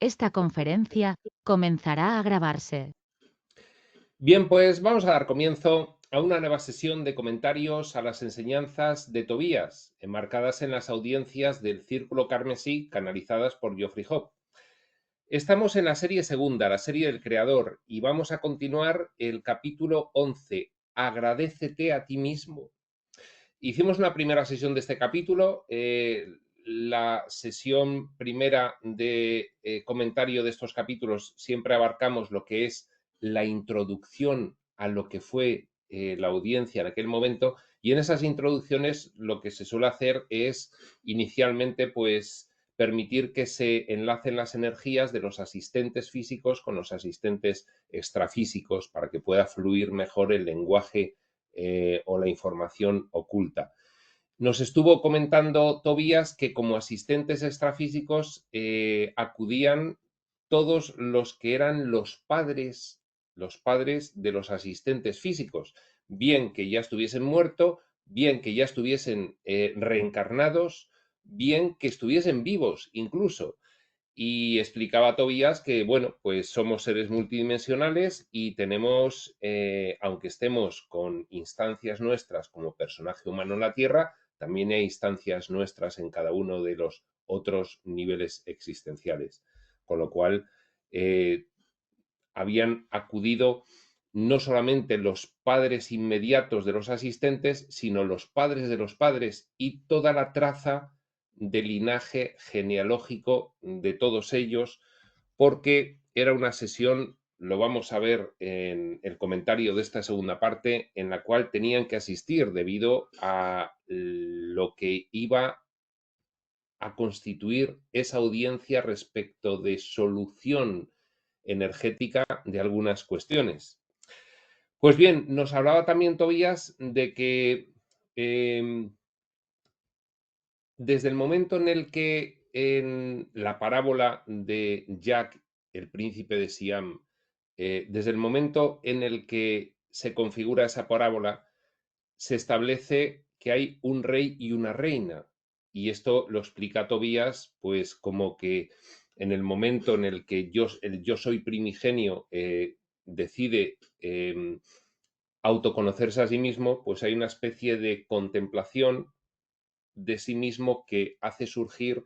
Esta conferencia comenzará a grabarse. Bien, pues vamos a dar comienzo a una nueva sesión de comentarios a las enseñanzas de Tobías, enmarcadas en las audiencias del Círculo Carmesí, canalizadas por Geoffrey Hope. Estamos en la serie segunda, la serie del Creador, y vamos a continuar el capítulo 11, Agradécete a ti mismo. Hicimos una primera sesión de este capítulo, la sesión primera de comentario de estos capítulos siempre abarcamos lo que es la introducción a lo que fue la audiencia en aquel momento, y en esas introducciones lo que se suele hacer es inicialmente pues permitir que se enlacen las energías de los asistentes físicos con los asistentes extrafísicos para que pueda fluir mejor el lenguaje o la información oculta. Nos estuvo comentando Tobías que como asistentes extrafísicos acudían todos los que eran los padres de los asistentes físicos, bien que ya estuviesen muertos, bien que ya estuviesen reencarnados, bien que estuviesen vivos incluso. Y explicaba a Tobías que, bueno, pues somos seres multidimensionales y tenemos, aunque estemos con instancias nuestras como personaje humano en la Tierra, también hay instancias nuestras en cada uno de los otros niveles existenciales. Con lo cual, habían acudido no solamente los padres inmediatos de los asistentes, sino los padres de los padres y toda la traza de linaje genealógico de todos ellos, porque era una sesión, lo vamos a ver en el comentario de esta segunda parte, en la cual tenían que asistir debido a lo que iba a constituir esa audiencia respecto de solución energética de algunas cuestiones. Pues bien, nos hablaba también Tobías de que desde el momento en el que en la parábola de Jack, el príncipe de Siam, desde el momento en el que se configura esa parábola, se establece que hay un rey y una reina. Y esto lo explica Tobías, pues como que en el momento en el que el yo soy primigenio decide autoconocerse a sí mismo, pues hay una especie de contemplación de sí mismo que hace surgir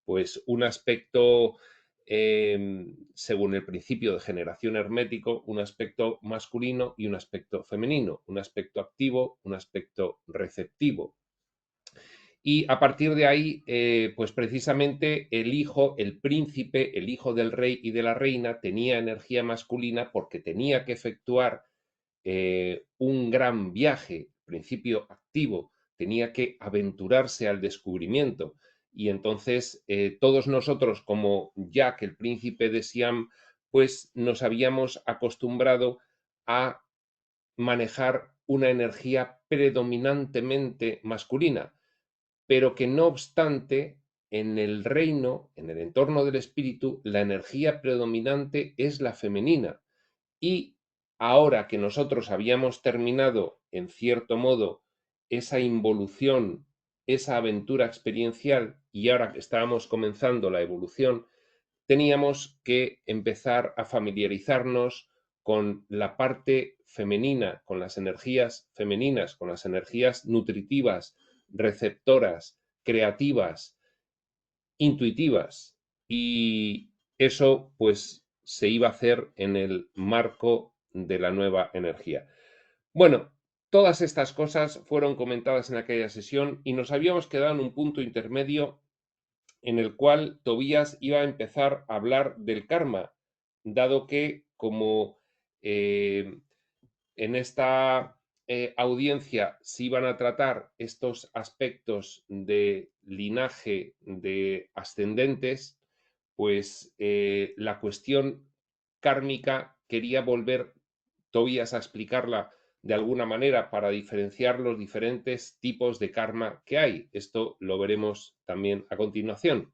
pues un aspecto, según el principio de generación hermético, un aspecto masculino y un aspecto femenino, un aspecto activo, un aspecto receptivo. Y a partir de ahí, pues precisamente el hijo, el príncipe, el hijo del rey y de la reina tenía energía masculina porque tenía que efectuar un gran viaje, principio activo, tenía que aventurarse al descubrimiento. Y entonces todos nosotros, como Jack, el príncipe de Siam, pues nos habíamos acostumbrado a manejar una energía predominantemente masculina, pero que no obstante, en el reino, en el entorno del espíritu, la energía predominante es la femenina. Y ahora que nosotros habíamos terminado, en cierto modo, esa involución, esa aventura experiencial, y ahora que estábamos comenzando la evolución, teníamos que empezar a familiarizarnos con la parte femenina, con las energías femeninas, con las energías nutritivas, receptoras, creativas, intuitivas. Y eso pues se iba a hacer en el marco de la nueva energía. Bueno, todas estas cosas fueron comentadas en aquella sesión y nos habíamos quedado en un punto intermedio en el cual Tobías iba a empezar a hablar del karma, dado que como en esta audiencia se iban a tratar estos aspectos de linaje de ascendentes, pues la cuestión kármica quería volver Tobías a explicarla de alguna manera para diferenciar los diferentes tipos de karma que hay. Esto lo veremos también a continuación.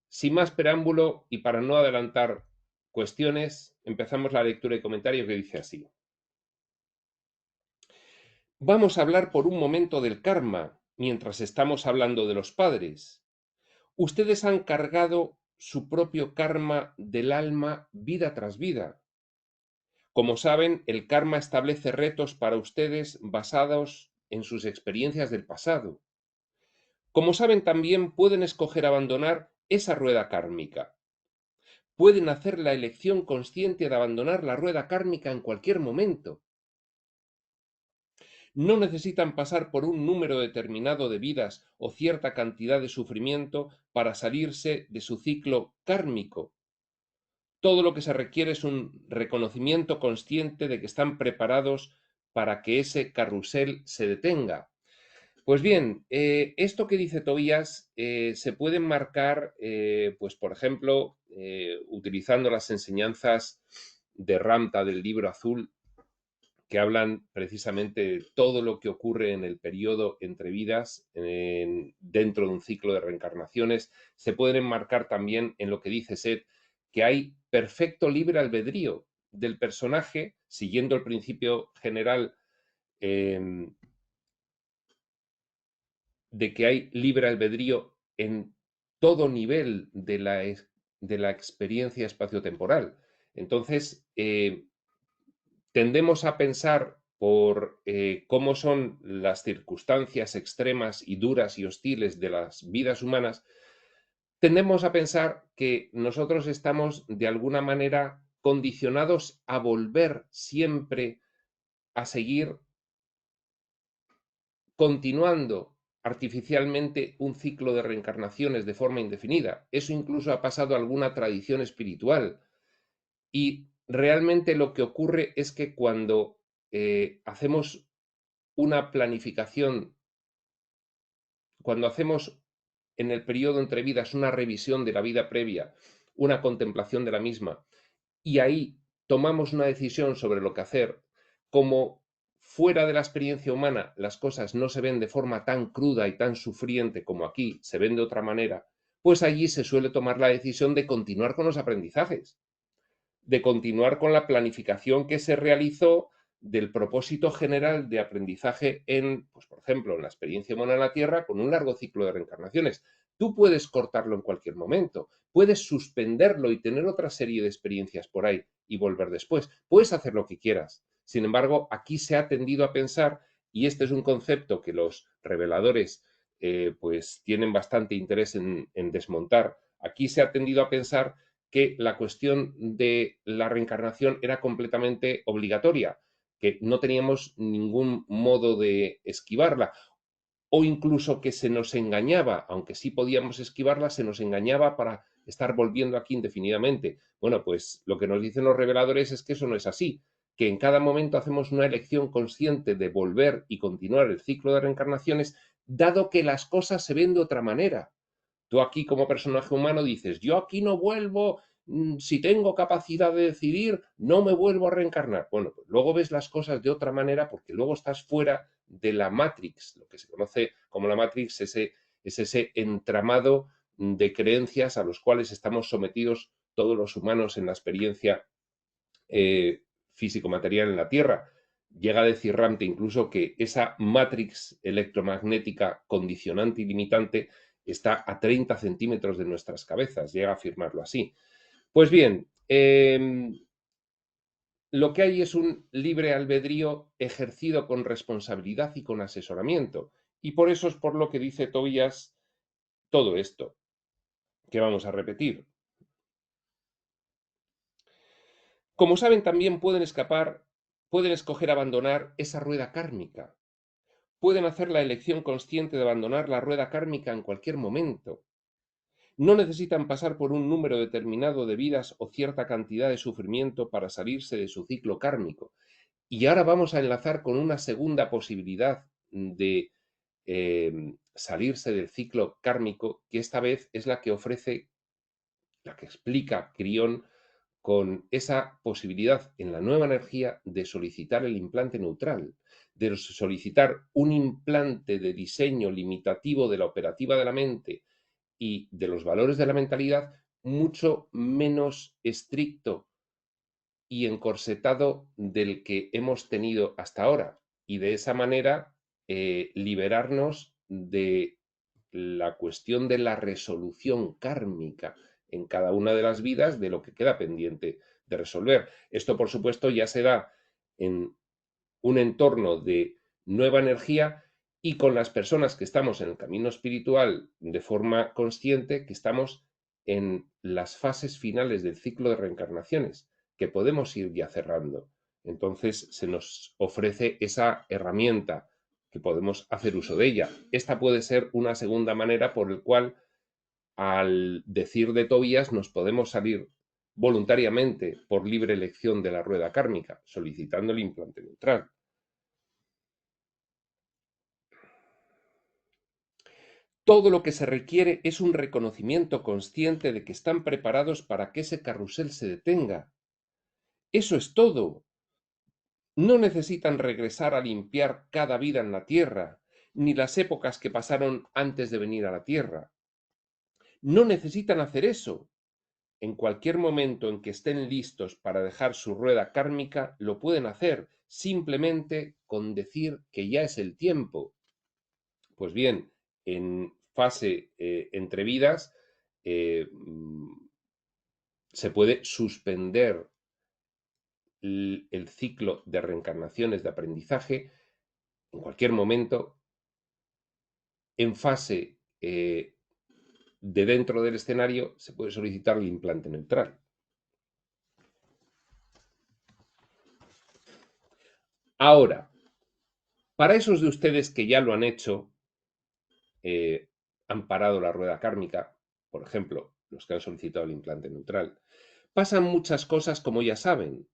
Sin más preámbulo y para no adelantar cuestiones, empezamos la lectura y comentario que dice así. Vamos a hablar por un momento del karma, mientras estamos hablando de los padres. Ustedes han cargado su propio karma del alma vida tras vida. Como saben, el karma establece retos para ustedes basados en sus experiencias del pasado. Como saben, también pueden escoger abandonar esa rueda kármica. Pueden hacer la elección consciente de abandonar la rueda kármica en cualquier momento. No necesitan pasar por un número determinado de vidas o cierta cantidad de sufrimiento para salirse de su ciclo kármico. Todo lo que se requiere es un reconocimiento consciente de que están preparados para que ese carrusel se detenga. Pues bien, esto que dice Tobías se puede marcar, pues por ejemplo, utilizando las enseñanzas de Ramta del Libro Azul, que hablan precisamente de todo lo que ocurre en el periodo entre vidas, dentro de un ciclo de reencarnaciones. Se pueden enmarcar también en lo que dice Seth, que hay perfecto libre albedrío del personaje, siguiendo el principio general eh, de que hay libre albedrío en todo nivel de la experiencia espaciotemporal. Entonces, tendemos a pensar por cómo son las circunstancias extremas y duras y hostiles de las vidas humanas, tendemos a pensar que nosotros estamos de alguna manera condicionados a volver siempre a seguir continuando artificialmente un ciclo de reencarnaciones de forma indefinida. Eso incluso ha pasado a alguna tradición espiritual. Y realmente lo que ocurre es que cuando hacemos una planificación, cuando hacemos en el periodo entre vidas una revisión de la vida previa, una contemplación de la misma, y ahí tomamos una decisión sobre lo que hacer, como fuera de la experiencia humana las cosas no se ven de forma tan cruda y tan sufriente como aquí, se ven de otra manera, pues allí se suele tomar la decisión de continuar con los aprendizajes, de continuar con la planificación que se realizó del propósito general de aprendizaje en, pues por ejemplo, en la experiencia humana en la Tierra, con un largo ciclo de reencarnaciones. Tú puedes cortarlo en cualquier momento, puedes suspenderlo y tener otra serie de experiencias por ahí y volver después. Puedes hacer lo que quieras. Sin embargo, aquí se ha tendido a pensar, y este es un concepto que los reveladores pues tienen bastante interés en desmontar, aquí se ha tendido a pensar que la cuestión de la reencarnación era completamente obligatoria, que no teníamos ningún modo de esquivarla, o incluso que se nos engañaba, aunque sí podíamos esquivarla, se nos engañaba para estar volviendo aquí indefinidamente. Bueno, pues lo que nos dicen los reveladores es que eso no es así, que en cada momento hacemos una elección consciente de volver y continuar el ciclo de reencarnaciones, dado que las cosas se ven de otra manera. Tú aquí como personaje humano dices, yo aquí no vuelvo, si tengo capacidad de decidir, no me vuelvo a reencarnar. Bueno, pues luego ves las cosas de otra manera porque luego estás fuera de la Matrix, lo que se conoce como la Matrix, es ese entramado de creencias a los cuales estamos sometidos todos los humanos en la experiencia físico-material en la Tierra. Llega a decir Ramte incluso que esa matrix electromagnética condicionante y limitante está a 30 centímetros de nuestras cabezas, llega a afirmarlo así. Pues bien, lo que hay es un libre albedrío ejercido con responsabilidad y con asesoramiento. Y por eso es por lo que dice Tobías todo esto, que vamos a repetir. Como saben, también pueden escoger abandonar esa rueda kármica. Pueden hacer la elección consciente de abandonar la rueda kármica en cualquier momento. No necesitan pasar por un número determinado de vidas o cierta cantidad de sufrimiento para salirse de su ciclo kármico. Y ahora vamos a enlazar con una segunda posibilidad de salirse del ciclo kármico, que esta vez es la que ofrece, la que explica Crión, con esa posibilidad en la nueva energía de solicitar el implante neutral, de solicitar un implante de diseño limitativo de la operativa de la mente y de los valores de la mentalidad mucho menos estricto y encorsetado del que hemos tenido hasta ahora. Y de esa manera liberarnos de la cuestión de la resolución kármica en cada una de las vidas de lo que queda pendiente de resolver. Esto, por supuesto, ya se da en un entorno de nueva energía y con las personas que estamos en el camino espiritual de forma consciente, que estamos en las fases finales del ciclo de reencarnaciones, que podemos ir ya cerrando. Entonces se nos ofrece esa herramienta que podemos hacer uso de ella. Esta puede ser una segunda manera por el cual, al decir de Tobías, nos podemos salir voluntariamente por libre elección de la rueda kármica, solicitando el implante neutral. Todo lo que se requiere es un reconocimiento consciente de que están preparados para que ese carrusel se detenga. Eso es todo. No necesitan regresar a limpiar cada vida en la Tierra, ni las épocas que pasaron antes de venir a la Tierra. No necesitan hacer eso. En cualquier momento en que estén listos para dejar su rueda kármica, lo pueden hacer, simplemente con decir que ya es el tiempo. Pues bien, en fase entre vidas, se puede suspender el ciclo de reencarnaciones de aprendizaje en cualquier momento, en fase de dentro del escenario, se puede solicitar el implante neutral. Ahora, para esos de ustedes que ya lo han hecho, han parado la rueda kármica, por ejemplo, los que han solicitado el implante neutral, pasan muchas cosas como ya saben.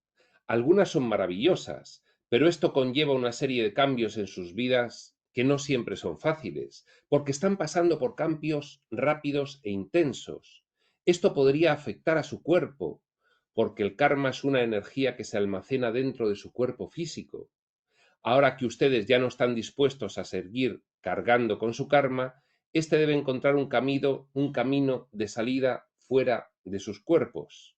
Algunas son maravillosas, pero esto conlleva una serie de cambios en sus vidas que no siempre son fáciles, porque están pasando por cambios rápidos e intensos. Esto podría afectar a su cuerpo, porque el karma es una energía que se almacena dentro de su cuerpo físico. Ahora que ustedes ya no están dispuestos a seguir cargando con su karma, este debe encontrar un camino de salida fuera de sus cuerpos.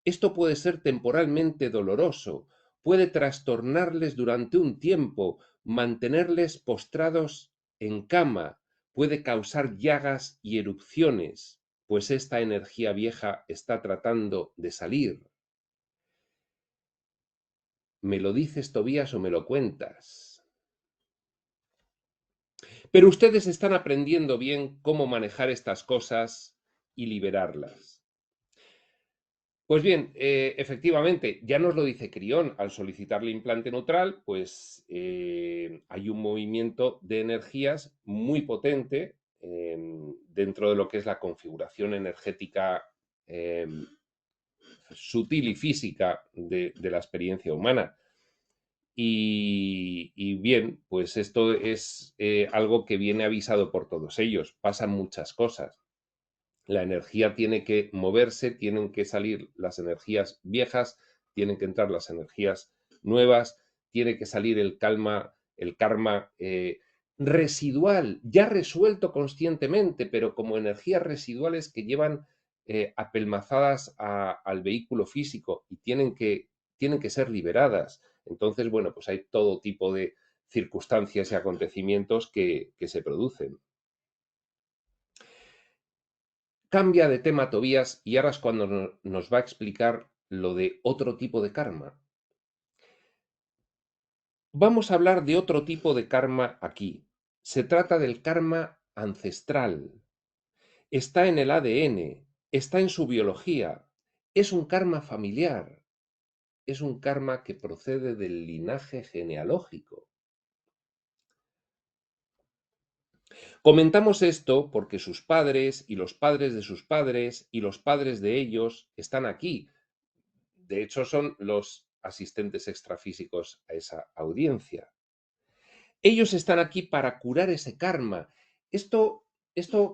Esto puede ser temporalmente doloroso, puede trastornarles durante un tiempo, mantenerles postrados en cama, puede causar llagas y erupciones, pues esta energía vieja está tratando de salir. ¿Me lo dices, Tobías, o me lo cuentas? Pero ustedes están aprendiendo bien cómo manejar estas cosas y liberarlas. Pues bien, efectivamente, ya nos lo dice Crión, al solicitar el implante neutral, pues hay un movimiento de energías muy potente dentro de lo que es la configuración energética sutil y física de la experiencia humana. Y bien, pues esto es algo que viene avisado por todos ellos. Pasan muchas cosas. La energía tiene que moverse, tienen que salir las energías viejas, tienen que entrar las energías nuevas, tiene que salir el karma residual, ya resuelto conscientemente, pero como energías residuales que llevan apelmazadas al vehículo físico y tienen que ser liberadas. Entonces, bueno, pues hay todo tipo de circunstancias y acontecimientos que se producen. Cambia de tema Tobías y ahora es cuando nos va a explicar lo de otro tipo de karma. Vamos a hablar de otro tipo de karma aquí. Se trata del karma ancestral. Está en el ADN, está en su biología. Es un karma familiar. Es un karma que procede del linaje genealógico. Comentamos esto porque sus padres y los padres de sus padres y los padres de ellos están aquí. De hecho, son los asistentes extrafísicos a esa audiencia. Ellos están aquí para curar ese karma. Esto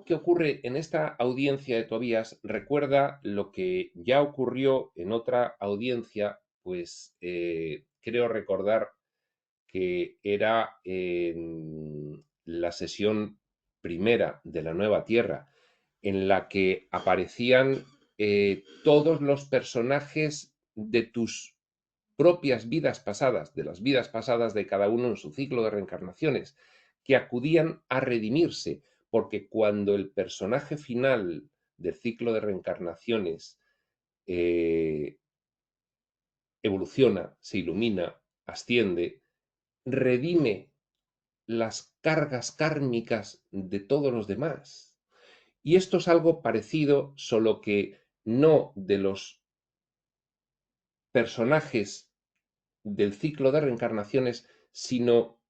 que ocurre en esta audiencia de Tobías recuerda lo que ya ocurrió en otra audiencia, pues creo recordar que era en la sesión primera de la Nueva Tierra, en la que aparecían todos los personajes de tus propias vidas pasadas, de las vidas pasadas de cada uno en su ciclo de reencarnaciones, que acudían a redimirse, porque cuando el personaje final del ciclo de reencarnaciones evoluciona, se ilumina, asciende, redime las cargas kármicas de todos los demás. Y esto es algo parecido, solo que no de los personajes del ciclo de reencarnaciones, sino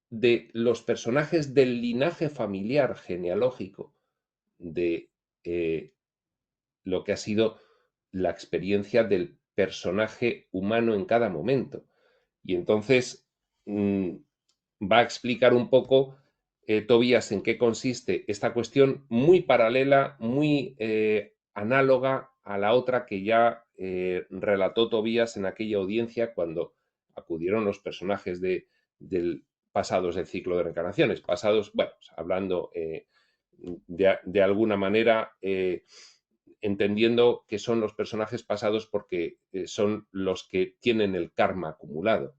de los personajes del linaje familiar genealógico de lo que ha sido la experiencia del personaje humano en cada momento. Y entonces va a explicar un poco, Tobías, en qué consiste esta cuestión muy paralela, muy análoga a la otra que ya relató Tobías en aquella audiencia cuando acudieron los personajes del pasados del ciclo de reencarnaciones. Pasados, bueno, hablando de alguna manera, entendiendo que son los personajes pasados porque son los que tienen el karma acumulado.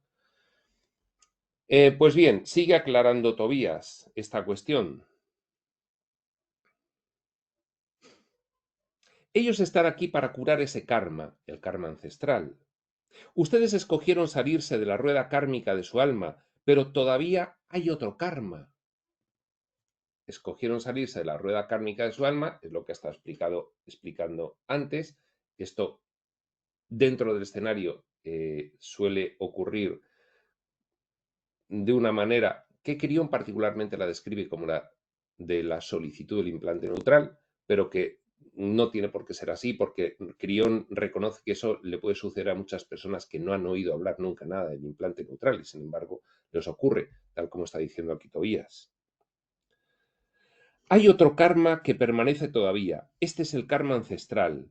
Pues bien, sigue aclarando Tobías esta cuestión. Ellos están aquí para curar ese karma, el karma ancestral. Ustedes escogieron salirse de la rueda kármica de su alma, pero todavía hay otro karma. Escogieron salirse de la rueda kármica de su alma, es lo que está explicando antes. Esto dentro del escenario suele ocurrir de una manera que Crión particularmente la describe como la de la solicitud del implante neutral, pero que no tiene por qué ser así, porque Crión reconoce que eso le puede suceder a muchas personas que no han oído hablar nunca nada del implante neutral y sin embargo les ocurre, tal como está diciendo aquí Tobías. Hay otro karma que permanece todavía. Este es el karma ancestral.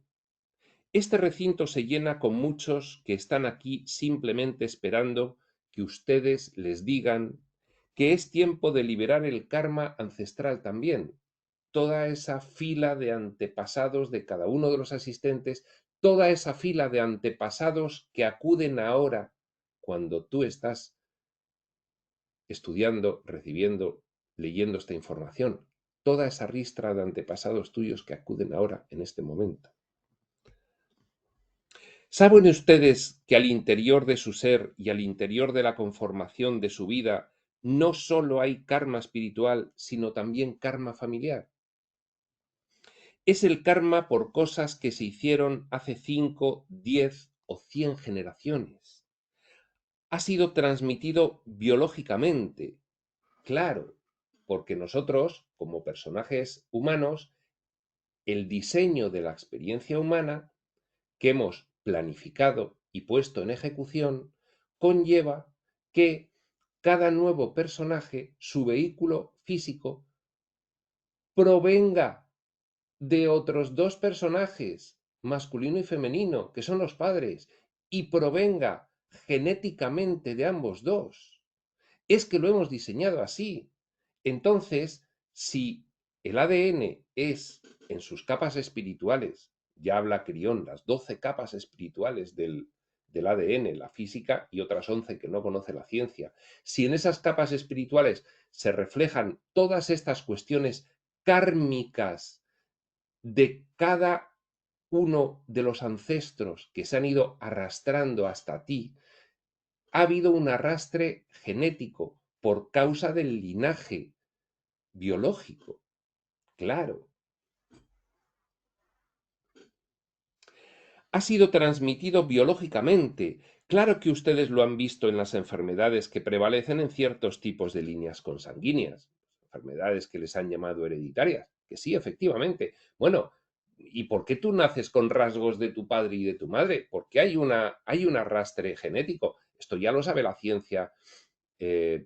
Este recinto se llena con muchos que están aquí simplemente esperando que ustedes les digan que es tiempo de liberar el karma ancestral también. Toda esa fila de antepasados de cada uno de los asistentes, toda esa fila de antepasados que acuden ahora cuando tú estás estudiando, recibiendo, leyendo esta información. Toda esa ristra de antepasados tuyos que acuden ahora en este momento. ¿Saben ustedes que al interior de su ser y al interior de la conformación de su vida no solo hay karma espiritual, sino también karma familiar? Es el karma por cosas que se hicieron hace 5, 10 o 100 generaciones. Ha sido transmitido biológicamente, claro, porque nosotros, como personajes humanos, el diseño de la experiencia humana que hemos planificado y puesto en ejecución conlleva que cada nuevo personaje, su vehículo físico, provenga de otros dos personajes, masculino y femenino, que son los padres, y provenga genéticamente de ambos dos. Es que lo hemos diseñado así. Entonces, si el ADN es en sus capas espirituales, ya habla Crión, las 12 capas espirituales del ADN, la física y otras 11 que no conoce la ciencia, si en esas capas espirituales se reflejan todas estas cuestiones kármicas de cada uno de los ancestros que se han ido arrastrando hasta ti, ha habido un arrastre genético por causa del linaje biológico, claro. Ha sido transmitido biológicamente. Claro que ustedes lo han visto en las enfermedades que prevalecen en ciertos tipos de líneas consanguíneas, enfermedades que les han llamado hereditarias, que sí, efectivamente. Bueno, ¿y por qué tú naces con rasgos de tu padre y de tu madre? Porque hay un arrastre genético. Esto ya lo sabe la ciencia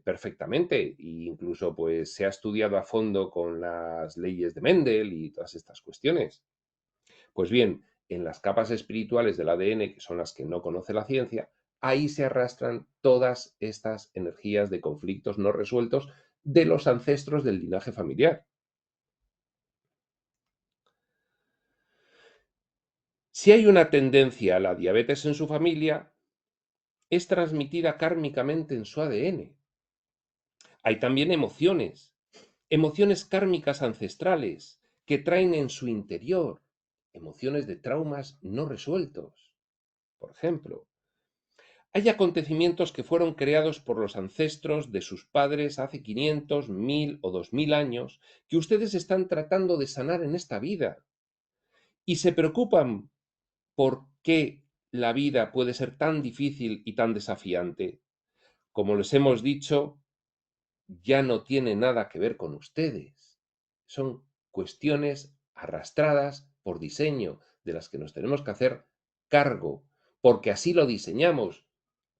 perfectamente e incluso pues se ha estudiado a fondo con las leyes de Mendel y todas estas cuestiones. Pues bien, en las capas espirituales del ADN, que son las que no conoce la ciencia, ahí se arrastran todas estas energías de conflictos no resueltos de los ancestros del linaje familiar. Si hay una tendencia a la diabetes en su familia, es transmitida kármicamente en su ADN. Hay también emociones kármicas ancestrales que traen en su interior emociones de traumas no resueltos. Por ejemplo, hay acontecimientos que fueron creados por los ancestros de sus padres hace 500, 1000 o 2000 años que ustedes están tratando de sanar en esta vida y se preocupan por qué la vida puede ser tan difícil y tan desafiante. Como les hemos dicho, ya no tiene nada que ver con ustedes. Son cuestiones arrastradas por diseño, de las que nos tenemos que hacer cargo, porque así lo diseñamos,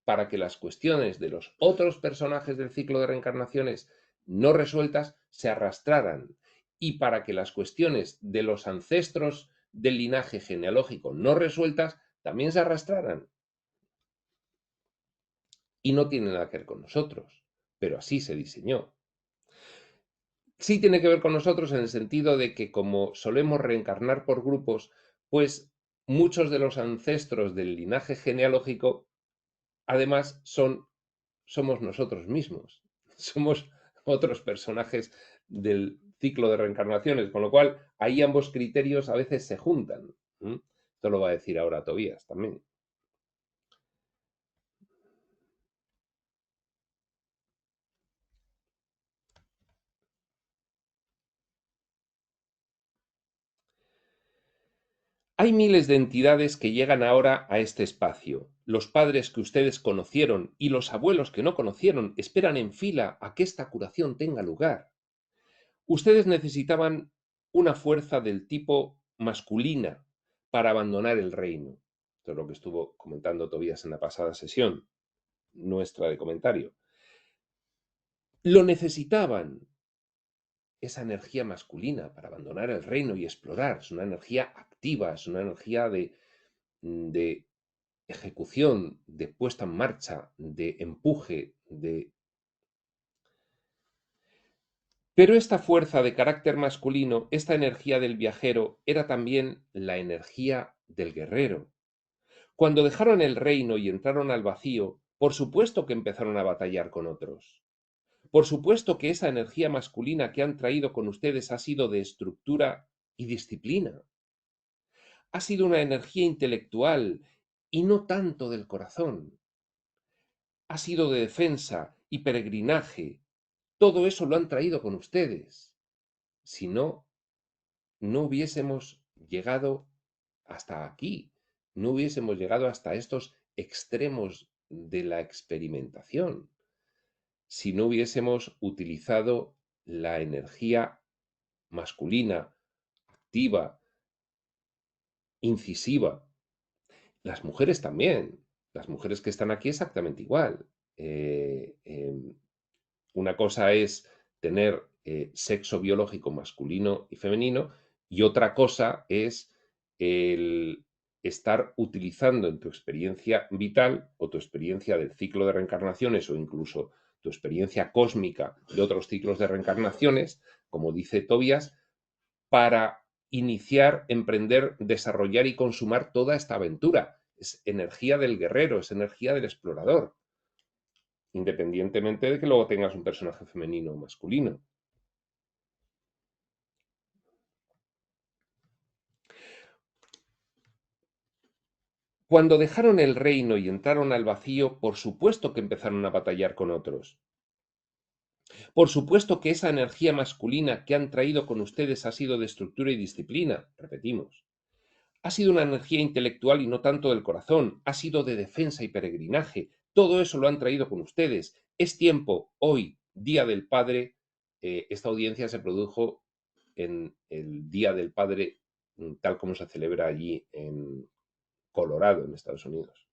para que las cuestiones de los otros personajes del ciclo de reencarnaciones no resueltas se arrastraran, y para que las cuestiones de los ancestros del linaje genealógico no resueltas también se arrastraran. Y no tiene nada que ver con nosotros, pero así se diseñó. Sí tiene que ver con nosotros en el sentido de que, como solemos reencarnar por grupos, pues muchos de los ancestros del linaje genealógico además somos nosotros mismos, somos otros personajes del ciclo de reencarnaciones, con lo cual ahí ambos criterios a veces se juntan. Esto lo va a decir ahora Tobías también. Hay miles de entidades que llegan ahora a este espacio. Los padres que ustedes conocieron y los abuelos que no conocieron esperan en fila a que esta curación tenga lugar. Ustedes necesitaban una fuerza del tipo masculina para abandonar el reino. Esto es lo que estuvo comentando Tobías en la pasada sesión nuestra de comentario. Lo necesitaban, esa energía masculina para abandonar el reino y explorar. Es una energía activa, es una energía de ejecución, de puesta en marcha, de empuje, de... Pero esta fuerza de carácter masculino, esta energía del viajero, era también la energía del guerrero. Cuando dejaron el reino y entraron al vacío, por supuesto que empezaron a batallar con otros. Por supuesto que esa energía masculina que han traído con ustedes ha sido de estructura y disciplina. Ha sido una energía intelectual y no tanto del corazón. Ha sido de defensa y peregrinaje. Todo eso lo han traído con ustedes. Si no, no hubiésemos llegado hasta aquí. No hubiésemos llegado hasta estos extremos de la experimentación. Si no hubiésemos utilizado la energía masculina, activa, incisiva. Las mujeres también. Las mujeres que están aquí exactamente igual. Una cosa es tener sexo biológico masculino y femenino, y otra cosa es el estar utilizando en tu experiencia vital o tu experiencia del ciclo de reencarnaciones o incluso tu experiencia cósmica de otros ciclos de reencarnaciones, como dice Tobías, para iniciar, emprender, desarrollar y consumar toda esta aventura. Es energía del guerrero, es energía del explorador, independientemente de que luego tengas un personaje femenino o masculino. Cuando dejaron el reino y entraron al vacío, por supuesto que empezaron a batallar con otros. Por supuesto que esa energía masculina que han traído con ustedes ha sido de estructura y disciplina, repetimos. Ha sido una energía intelectual y no tanto del corazón, ha sido de defensa y peregrinaje. Todo eso lo han traído con ustedes. Es tiempo, hoy, Día del Padre, esta audiencia se produjo en el Día del Padre, tal como se celebra allí en Colorado, en Estados Unidos.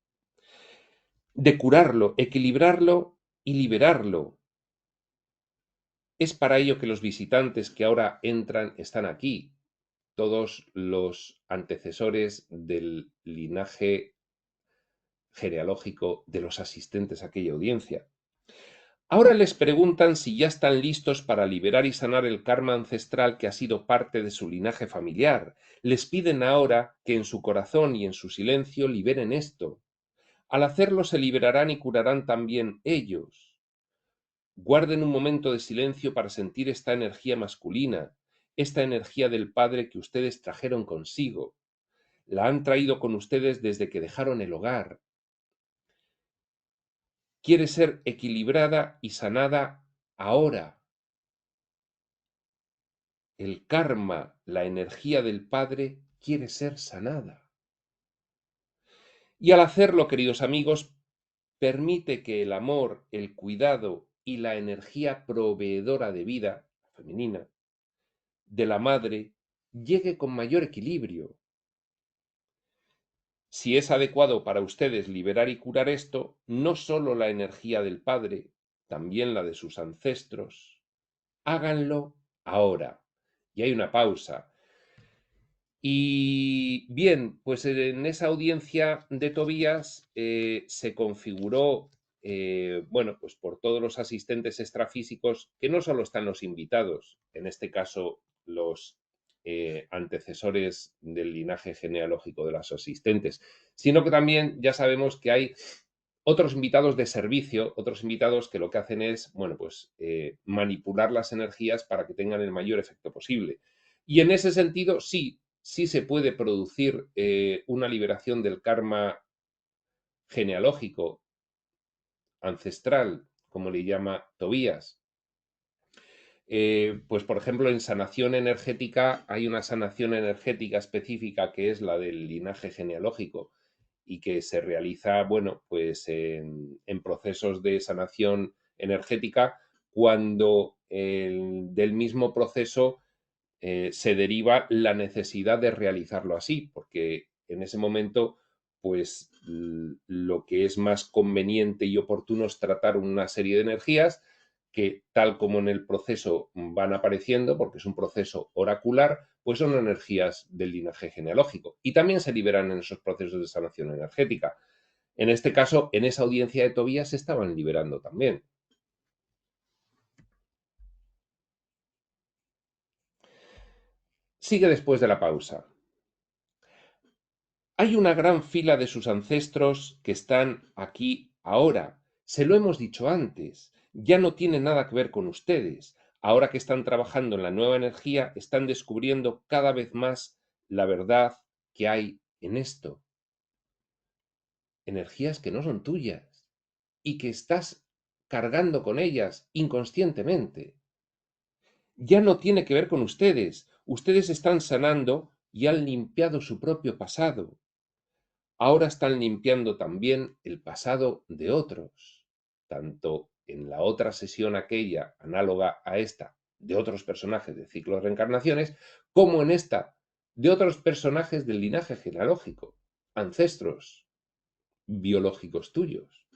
De curarlo, equilibrarlo y liberarlo. Es para ello que los visitantes que ahora entran están aquí, todos los antecesores del linaje genealógico de los asistentes a aquella audiencia. Ahora les preguntan si ya están listos para liberar y sanar el karma ancestral que ha sido parte de su linaje familiar. Les piden ahora que en su corazón y en su silencio liberen esto. Al hacerlo se liberarán y curarán también ellos. Guarden un momento de silencio para sentir esta energía masculina esta energía del Padre que ustedes trajeron consigo. La han traído con ustedes desde que dejaron el hogar. Quiere ser equilibrada y sanada ahora. El karma, la energía del Padre, quiere ser sanada. Y al hacerlo, queridos amigos, permite que el amor, el cuidado y la energía proveedora de vida femenina de la madre llegue con mayor equilibrio. Si es adecuado para ustedes liberar y curar esto, no solo la energía del Padre, también la de sus ancestros, háganlo ahora. Y hay una pausa. Y bien, pues en esa audiencia de Tobías se configuró, bueno, pues por todos los asistentes extrafísicos, que no solo están los invitados, en este caso los antecesores del linaje genealógico de los asistentes, sino que también ya sabemos que hay otros invitados de servicio, otros invitados que lo que hacen es, bueno, pues manipular las energías para que tengan el mayor efecto posible. Y en ese sentido, sí se puede producir una liberación del karma genealógico, ancestral, como le llama Tobías. Pues, por ejemplo, en sanación energética hay una sanación energética específica que es la del linaje genealógico y que se realiza, bueno, pues en procesos de sanación energética cuando del mismo proceso se deriva la necesidad de realizarlo así, porque en ese momento, pues lo que es más conveniente y oportuno es tratar una serie de energías que, tal como en el proceso van apareciendo, porque es un proceso oracular, pues son energías del linaje genealógico y también se liberan en esos procesos de sanación energética. En este caso, en esa audiencia de Tobías se estaban liberando también. Sigue después de la pausa. Hay una gran fila de sus ancestros que están aquí ahora. Se lo hemos dicho antes. Ya no tiene nada que ver con ustedes. Ahora que están trabajando en la nueva energía, están descubriendo cada vez más la verdad que hay en esto. Energías que no son tuyas y que estás cargando con ellas inconscientemente. Ya no tiene que ver con ustedes. Ustedes están sanando y han limpiado su propio pasado. Ahora están limpiando también el pasado de otros, tanto en la otra sesión aquella, análoga a esta, de otros personajes del ciclo de reencarnaciones, como en esta, de otros personajes del linaje genealógico, ancestros biológicos tuyos.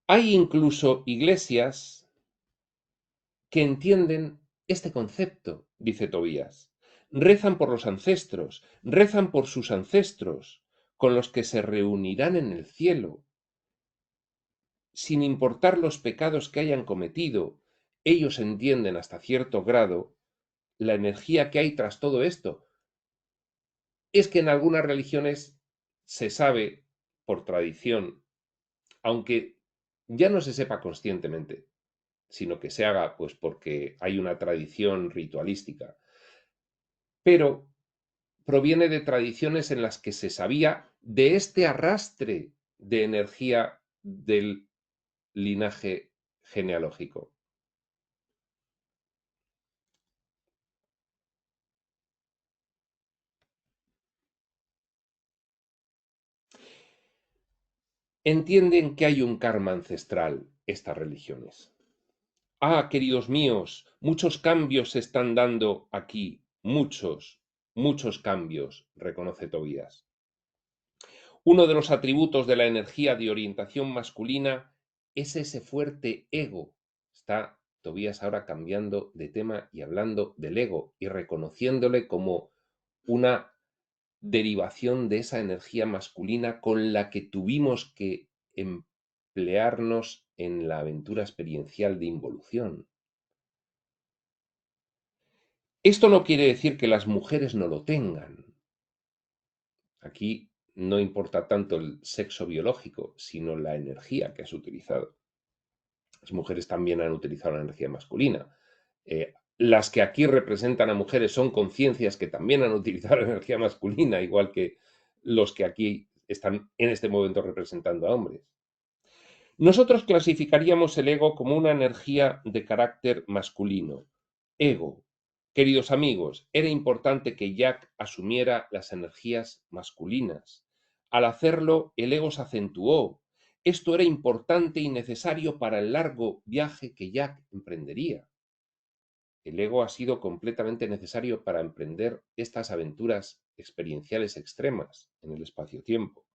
Hay incluso iglesias que entienden este concepto, dice Tobías. Rezan por los ancestros, rezan por sus ancestros, con los que se reunirán en el cielo, sin importar los pecados que hayan cometido. Ellos entienden hasta cierto grado la energía que hay tras todo esto. Es que en algunas religiones se sabe por tradición, aunque ya no se sepa conscientemente, sino que se haga pues porque hay una tradición ritualística, pero proviene de tradiciones en las que se sabía de este arrastre de energía del linaje genealógico. Entienden que hay un karma ancestral estas religiones. Ah, queridos míos, muchos cambios se están dando aquí, muchos cambios, reconoce Tobías. Uno de los atributos de la energía de orientación masculina es ese fuerte ego. Está Tobías ahora cambiando de tema y hablando del ego y reconociéndole como una derivación de esa energía masculina con la que tuvimos que emplearnos en la aventura experiencial de involución. Esto no quiere decir que las mujeres no lo tengan. Aquí no importa tanto el sexo biológico, sino la energía que has utilizado. Las mujeres también han utilizado la energía masculina. Las que aquí representan a mujeres son conciencias que también han utilizado la energía masculina, igual que los que aquí están en este momento representando a hombres. Nosotros clasificaríamos el ego como una energía de carácter masculino. Ego. Queridos amigos, era importante que Jack asumiera las energías masculinas. Al hacerlo, el ego se acentuó. Esto era importante y necesario para el largo viaje que Jack emprendería. El ego ha sido completamente necesario para emprender estas aventuras experienciales extremas en el espacio-tiempo.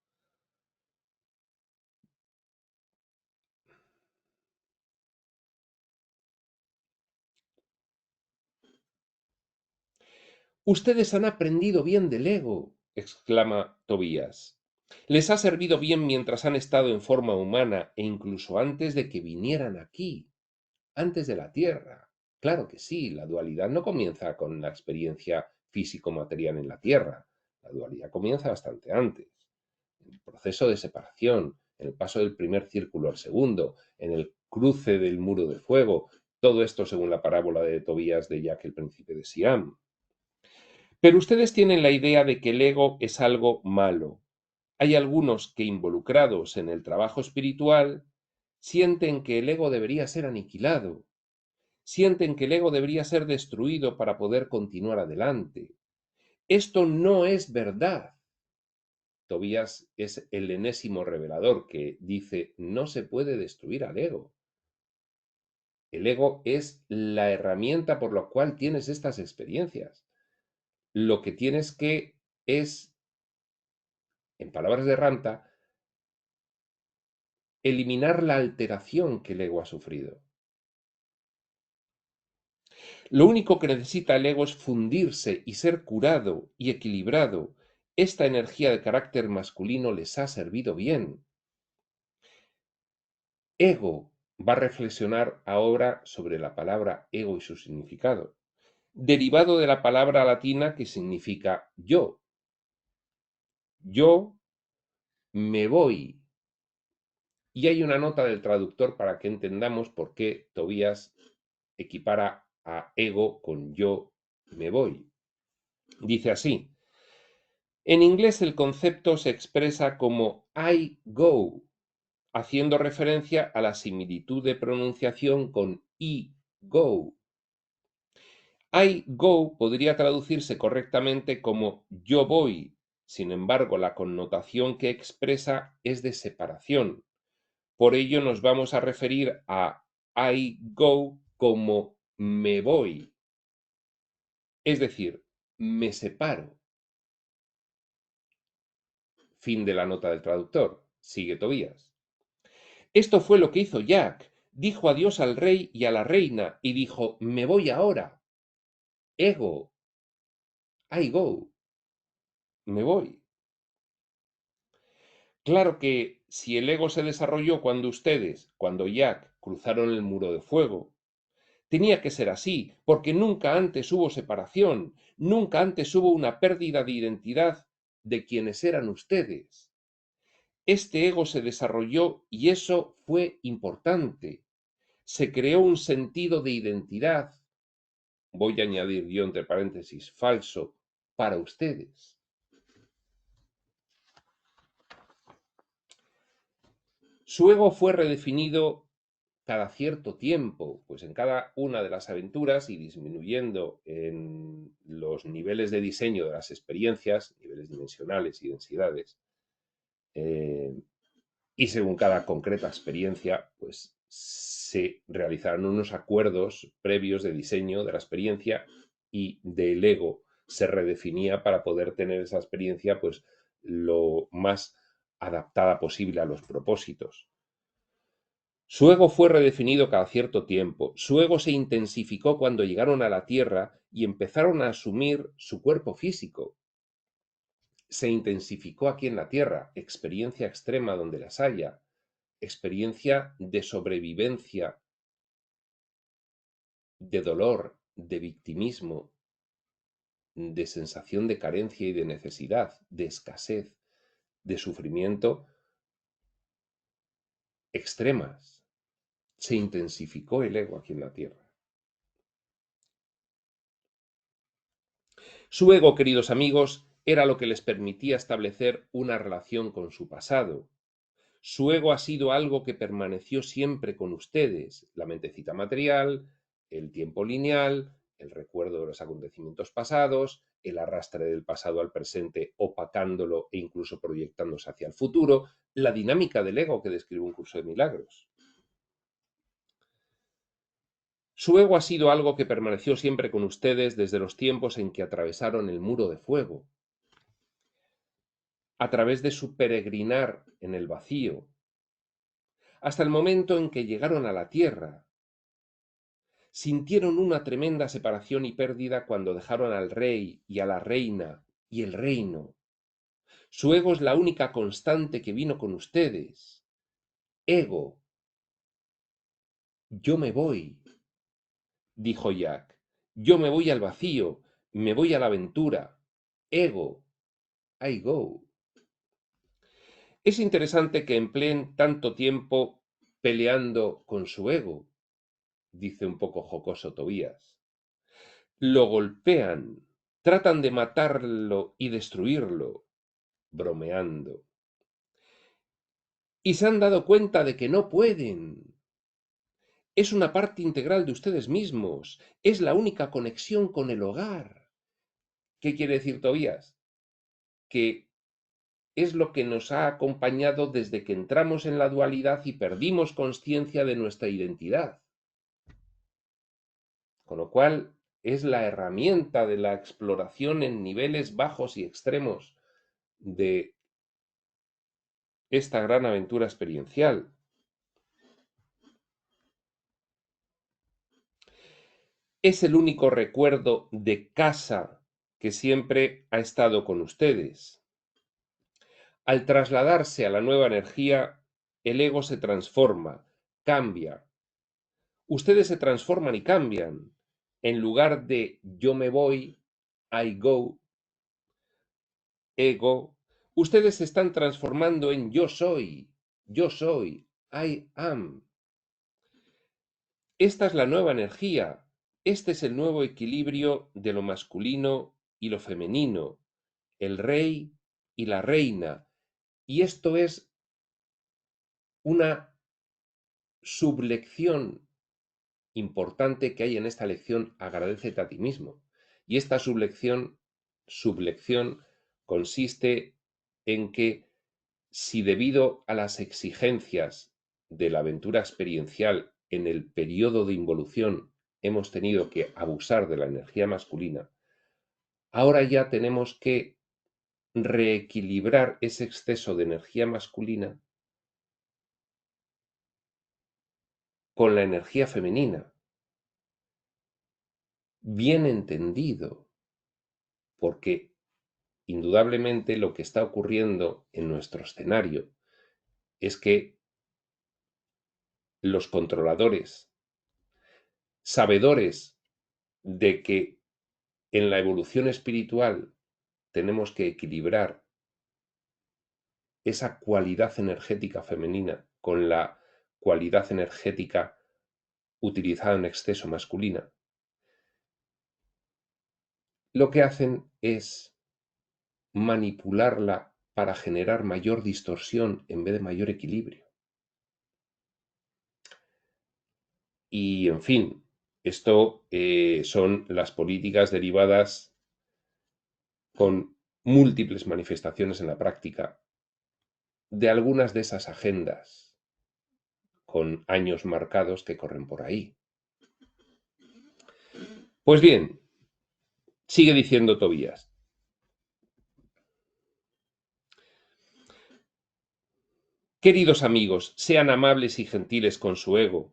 Ustedes han aprendido bien del ego, exclama Tobías. Les ha servido bien mientras han estado en forma humana e incluso antes de que vinieran aquí, antes de la Tierra. Claro que sí, la dualidad no comienza con la experiencia físico-material en la Tierra. La dualidad comienza bastante antes, en el proceso de separación, en el paso del primer círculo al segundo, en el cruce del muro de fuego, todo esto según la parábola de Tobías de Jack el príncipe de Siam. Pero ustedes tienen la idea de que el ego es algo malo. Hay algunos que involucrados en el trabajo espiritual sienten que el ego debería ser aniquilado, sienten que el ego debería ser destruido para poder continuar adelante. Esto no es verdad. Tobías es el enésimo revelador que dice no se puede destruir al ego. El ego es la herramienta por la cual tienes estas experiencias. Lo que tienes que es, en palabras de Ranta, eliminar la alteración que el ego ha sufrido. Lo único que necesita el ego es fundirse y ser curado y equilibrado. Esta energía de carácter masculino les ha servido bien. Ego va a reflexionar ahora sobre la palabra ego y su significado, derivado de la palabra latina que significa yo. Yo me voy. Y hay una nota del traductor para que entendamos por qué Tobías equipara a ego con yo me voy. Dice así: en inglés el concepto se expresa como I go, haciendo referencia a la similitud de pronunciación con go. I go podría traducirse correctamente como yo voy, sin embargo la connotación que expresa es de separación. Por ello nos vamos a referir a I go como me voy, es decir, me separo. Fin de la nota del traductor. Sigue Tobías. Esto fue lo que hizo Jack. Dijo adiós al rey y a la reina y dijo, me voy ahora. Ego. I go. Me voy. Claro que si el ego se desarrolló cuando ustedes, cuando Jack, cruzaron el muro de fuego, tenía que ser así, porque nunca antes hubo separación, nunca antes hubo una pérdida de identidad de quienes eran ustedes. Este ego se desarrolló y eso fue importante. Se creó un sentido de identidad, voy a añadir yo entre paréntesis, falso, para ustedes. Su ego fue redefinido cada cierto tiempo, pues en cada una de las aventuras y disminuyendo en los niveles de diseño de las experiencias, niveles dimensionales y densidades, y según cada concreta experiencia, pues se realizaron unos acuerdos previos de diseño de la experiencia y del ego se redefinía para poder tener esa experiencia pues lo más adaptada posible a los propósitos. Su ego fue redefinido cada cierto tiempo. Su ego se intensificó cuando llegaron a la Tierra y empezaron a asumir su cuerpo físico. Se intensificó aquí en la Tierra, experiencia extrema donde las haya, experiencia de sobrevivencia, de dolor, de victimismo, de sensación de carencia y de necesidad, de escasez, de sufrimiento extremas. se intensificó el ego aquí en la Tierra. Su ego, queridos amigos, era lo que les permitía establecer una relación con su pasado. Su ego ha sido algo que permaneció siempre con ustedes, la mentecita material, el tiempo lineal, el recuerdo de los acontecimientos pasados, el arrastre del pasado al presente, opacándolo e incluso proyectándose hacia el futuro, la dinámica del ego que describe un curso de milagros. Su ego ha sido algo que permaneció siempre con ustedes desde los tiempos en que atravesaron el muro de fuego, a través de su peregrinar en el vacío, hasta el momento en que llegaron a la Tierra. Sintieron una tremenda separación y pérdida cuando dejaron al rey y a la reina y el reino. Su ego es la única constante que vino con ustedes. Ego, yo me voy, dijo Jack. Yo me voy al vacío, me voy a la aventura. Ego, I go. Es interesante que empleen tanto tiempo peleando con su ego, dice un poco jocoso Tobías. Lo golpean, tratan de matarlo y destruirlo, bromeando. Y se han dado cuenta de que no pueden. Es una parte integral de ustedes mismos, es la única conexión con el hogar. ¿Qué quiere decir Tobías? Que es lo que nos ha acompañado desde que entramos en la dualidad y perdimos conciencia de nuestra identidad. Con lo cual, es la herramienta de la exploración en niveles bajos y extremos de esta gran aventura experiencial. Es el único recuerdo de casa que siempre ha estado con ustedes. Al trasladarse a la nueva energía, el ego se transforma, cambia. Ustedes se transforman y cambian. En lugar de yo me voy, I go, ego, ustedes se están transformando en yo soy, I am. Esta es la nueva energía, este es el nuevo equilibrio de lo masculino y lo femenino, el rey y la reina. Y esto es una sublección importante que hay en esta lección, agradécete a ti mismo. Y esta sublección consiste en que si debido a las exigencias de la aventura experiencial en el periodo de involución hemos tenido que abusar de la energía masculina, ahora ya tenemos que reequilibrar ese exceso de energía masculina con la energía femenina. Bien entendido, porque indudablemente lo que está ocurriendo en nuestro escenario es que los controladores, sabedores de que en la evolución espiritual tenemos que equilibrar esa cualidad energética femenina con la cualidad energética utilizada en exceso masculina, lo que hacen es manipularla para generar mayor distorsión en vez de mayor equilibrio. Y, en fin, esto son las políticas derivadas con múltiples manifestaciones en la práctica de algunas de esas agendas con años marcados que corren por ahí. Pues bien, sigue diciendo Tobías. Queridos amigos, sean amables y gentiles con su ego.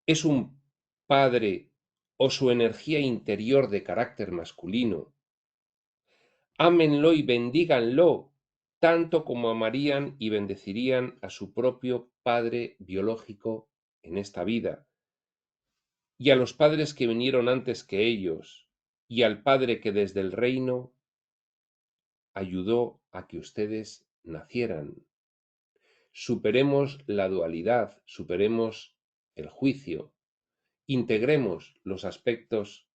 Es un padre o su energía interior de carácter masculino. Ámenlo y bendíganlo, tanto como amarían y bendecirían a su propio padre biológico en esta vida, y a los padres que vinieron antes que ellos, y al Padre que desde el reino ayudó a que ustedes nacieran. Superemos la dualidad, superemos el juicio, integremos los aspectos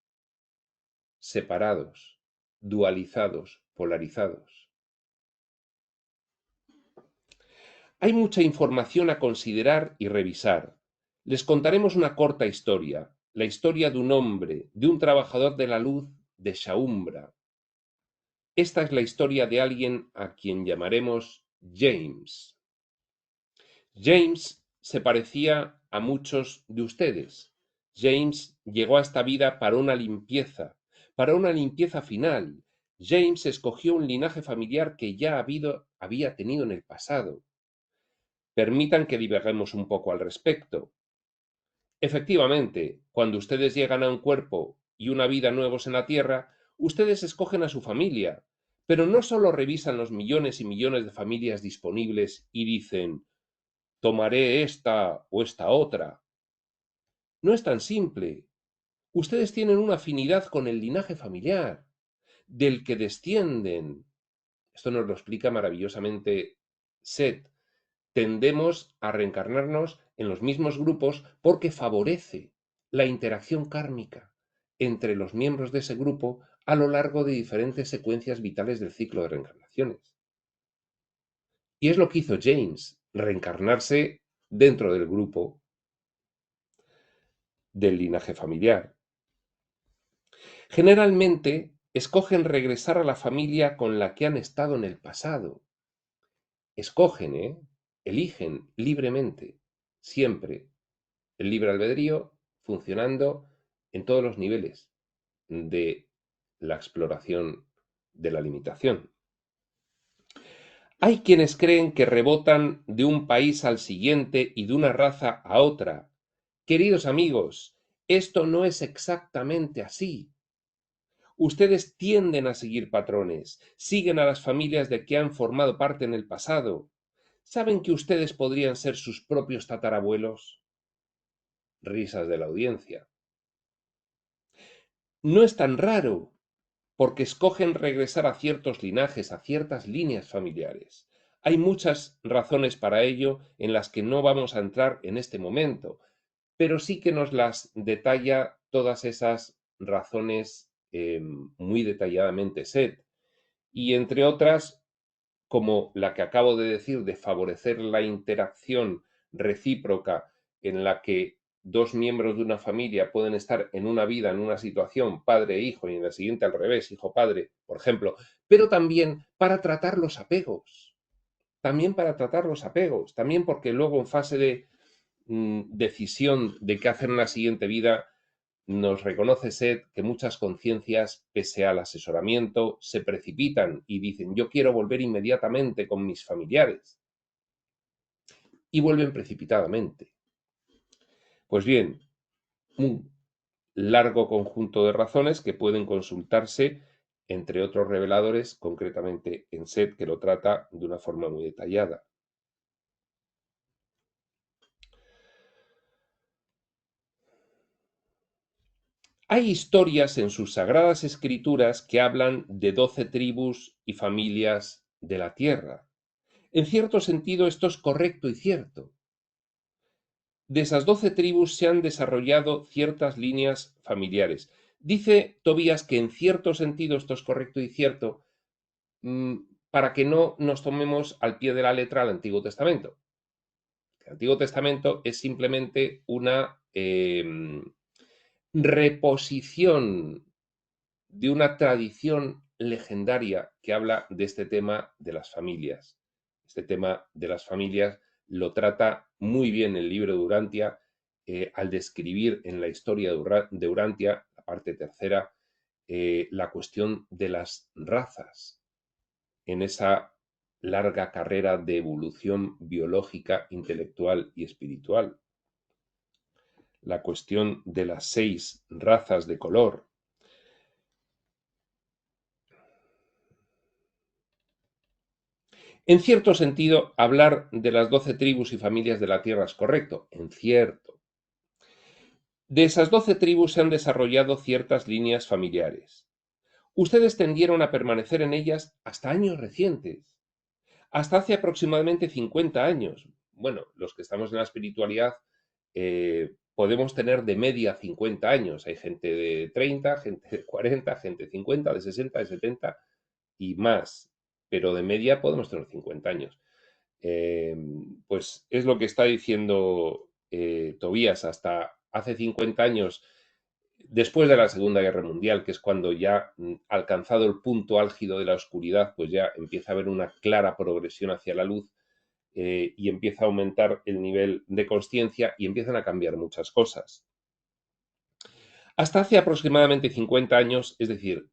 separados, dualizados, polarizados. Hay mucha información a considerar y revisar. Les contaremos una corta historia, la historia de un hombre, de un trabajador de la luz de Shaumbra. Esta es la historia de alguien a quien llamaremos James. James se parecía a muchos de ustedes. James llegó a esta vida para una limpieza final. James escogió un linaje familiar que ya había tenido en el pasado. Permitan que divaguemos un poco al respecto. Efectivamente, cuando ustedes llegan a un cuerpo y una vida nuevos en la Tierra, ustedes escogen a su familia, pero no solo revisan los millones y millones de familias disponibles y dicen, tomaré esta o esta otra. No es tan simple. Ustedes tienen una afinidad con el linaje familiar, del que descienden. Esto nos lo explica maravillosamente Seth. Tendemos a reencarnarnos en los mismos grupos porque favorece la interacción kármica entre los miembros de ese grupo a lo largo de diferentes secuencias vitales del ciclo de reencarnaciones. Y es lo que hizo James, reencarnarse dentro del grupo del linaje familiar. Generalmente escogen regresar a la familia con la que han estado en el pasado. Escogen, eligen libremente, siempre. El libre albedrío funcionando en todos los niveles de la exploración de la limitación. Hay quienes creen que rebotan de un país al siguiente y de una raza a otra. Queridos amigos, esto no es exactamente así. Ustedes tienden a seguir patrones, siguen a las familias de que han formado parte en el pasado. ¿Saben que ustedes podrían ser sus propios tatarabuelos? Risas de la audiencia. No es tan raro, porque escogen regresar a ciertos linajes, a ciertas líneas familiares. Hay muchas razones para ello en las que no vamos a entrar en este momento, pero sí que nos las detalla todas esas razones muy detalladamente Seth. Y entre otras, como la que acabo de decir, de favorecer la interacción recíproca en la que dos miembros de una familia pueden estar en una vida, en una situación, padre e hijo, y en la siguiente al revés, hijo-padre, por ejemplo, pero también para tratar los apegos. También para tratar los apegos, también porque luego en fase de decisión de qué hacer en la siguiente vida, nos reconoce Seth que muchas conciencias, pese al asesoramiento, se precipitan y dicen, yo quiero volver inmediatamente con mis familiares. Y vuelven precipitadamente. Pues bien, un largo conjunto de razones que pueden consultarse entre otros reveladores, concretamente en Seth, que lo trata de una forma muy detallada. Hay historias en sus sagradas escrituras que hablan de 12 tribus y familias de la tierra. En cierto sentido, esto es correcto y cierto. De esas 12 tribus se han desarrollado ciertas líneas familiares. Dice Tobías que en cierto sentido esto es correcto y cierto, para que no nos tomemos al pie de la letra al Antiguo Testamento. El Antiguo Testamento es simplemente una reposición de una tradición legendaria que habla de este tema de las familias. Este tema de las familias lo trata muy bien el libro de Urantia al describir en la historia de Urantia, la parte tercera, la cuestión de las razas en esa larga carrera de evolución biológica, intelectual y espiritual. La cuestión de las 6 razas de color. En cierto sentido, hablar de las 12 tribus y familias de la tierra es correcto, en cierto. De esas 12 tribus se han desarrollado ciertas líneas familiares. Ustedes tendieron a permanecer en ellas hasta años recientes, hasta hace aproximadamente 50 años. Bueno, los que estamos en la espiritualidad podemos tener de media 50 años. Hay gente de 30, gente de 40, gente de 50, de 60, de 70 y más, pero de media podemos tener 50 años. Pues es lo que está diciendo Tobías. Hasta hace 50 años, después de la Segunda Guerra Mundial, que es cuando ya alcanzado el punto álgido de la oscuridad, pues ya empieza a haber una clara progresión hacia la luz, y empieza a aumentar el nivel de consciencia y empiezan a cambiar muchas cosas. Hasta hace aproximadamente 50 años, es decir,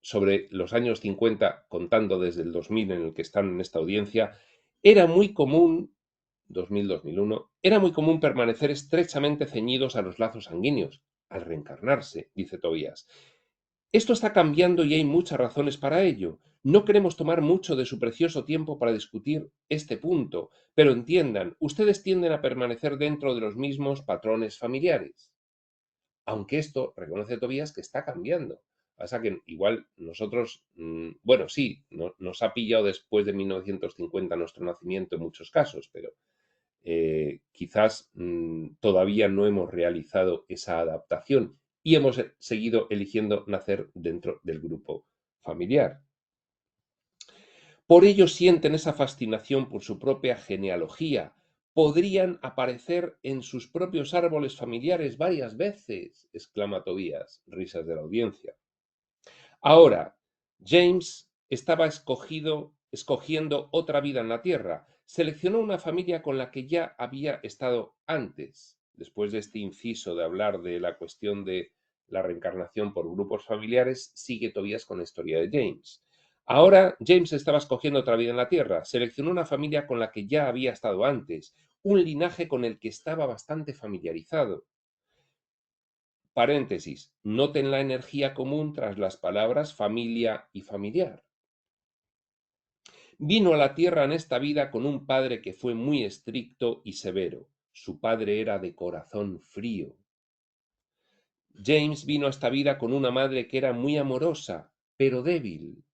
sobre los años 50, contando desde el 2000 en el que están en esta audiencia, era muy común, 2000-2001, era muy común permanecer estrechamente ceñidos a los lazos sanguíneos, al reencarnarse, dice Tobías. Esto está cambiando y hay muchas razones para ello. No queremos tomar mucho de su precioso tiempo para discutir este punto, pero entiendan, ustedes tienden a permanecer dentro de los mismos patrones familiares. Aunque esto, reconoce Tobías, que está cambiando. Pasa que igual nosotros, bueno, sí, nos ha pillado después de 1950 nuestro nacimiento en muchos casos, pero quizás todavía no hemos realizado esa adaptación y hemos seguido eligiendo nacer dentro del grupo familiar. Por ello sienten esa fascinación por su propia genealogía. Podrían aparecer en sus propios árboles familiares varias veces, exclama Tobías, risas de la audiencia. Ahora, James estaba escogiendo otra vida en la Tierra. Seleccionó una familia con la que ya había estado antes. Después de este inciso de hablar de la cuestión de la reencarnación por grupos familiares, sigue Tobías con la historia de James. Ahora, James estaba escogiendo otra vida en la Tierra. Seleccionó una familia con la que ya había estado antes, un linaje con el que estaba bastante familiarizado. Paréntesis, noten la energía común tras las palabras familia y familiar. Vino a la tierra en esta vida con un padre que fue muy estricto y severo. Su padre era de corazón frío. James vino a esta vida con una madre que era muy amorosa, pero débil.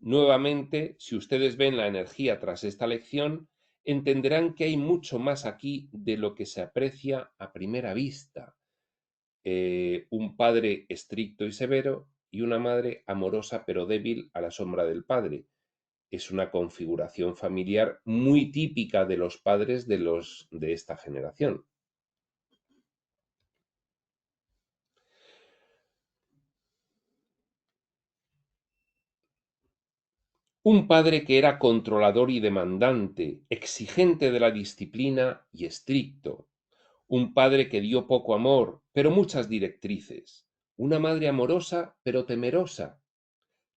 Nuevamente, si ustedes ven la energía tras esta lección, entenderán que hay mucho más aquí de lo que se aprecia a primera vista. Un padre estricto y severo y una madre amorosa pero débil a la sombra del padre. Es una configuración familiar muy típica de los padres de esta generación. Un padre que era controlador y demandante, exigente de la disciplina y estricto. Un padre que dio poco amor, pero muchas directrices. Una madre amorosa, pero temerosa.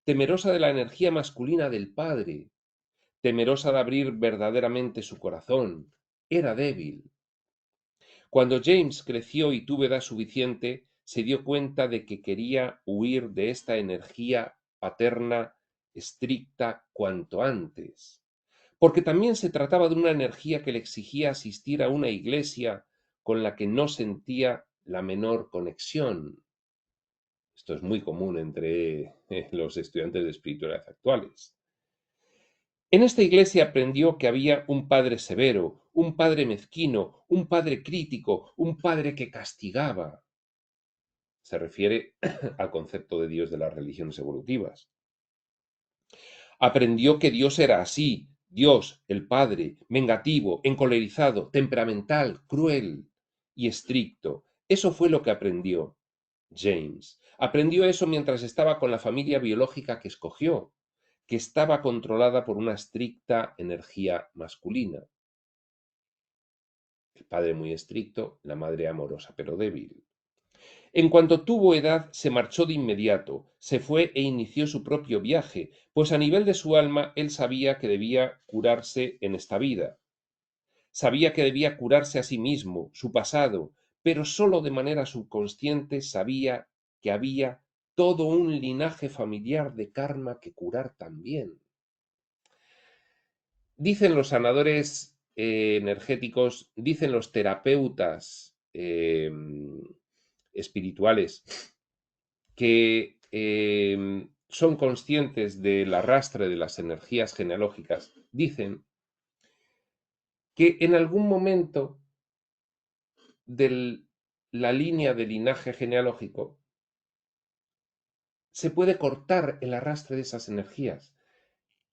Temerosa de la energía masculina del padre. Temerosa de abrir verdaderamente su corazón. Era débil. Cuando James creció y tuvo edad suficiente, se dio cuenta de que quería huir de esta energía paterna estricta cuanto antes, porque también se trataba de una energía que le exigía asistir a una iglesia con la que no sentía la menor conexión. Esto es muy común entre los estudiantes de espiritualidad actuales. En esta iglesia aprendió que había un padre severo, un padre mezquino, un padre crítico, un padre que castigaba. Se refiere al concepto de Dios de las religiones evolutivas. Aprendió que Dios era así, Dios, el Padre, vengativo, encolerizado, temperamental, cruel y estricto. Eso fue lo que aprendió James. Aprendió eso mientras estaba con la familia biológica que escogió, que estaba controlada por una estricta energía masculina. El padre muy estricto, la madre amorosa pero débil. En cuanto tuvo edad, se marchó de inmediato, se fue e inició su propio viaje, pues a nivel de su alma él sabía que debía curarse en esta vida. Sabía que debía curarse a sí mismo, su pasado, pero sólo de manera subconsciente sabía que había todo un linaje familiar de karma que curar también. Dicen los sanadores energéticos, dicen los terapeutas espirituales, que son conscientes del arrastre de las energías genealógicas, dicen que en algún momento de la línea de linaje genealógico, se puede cortar el arrastre de esas energías.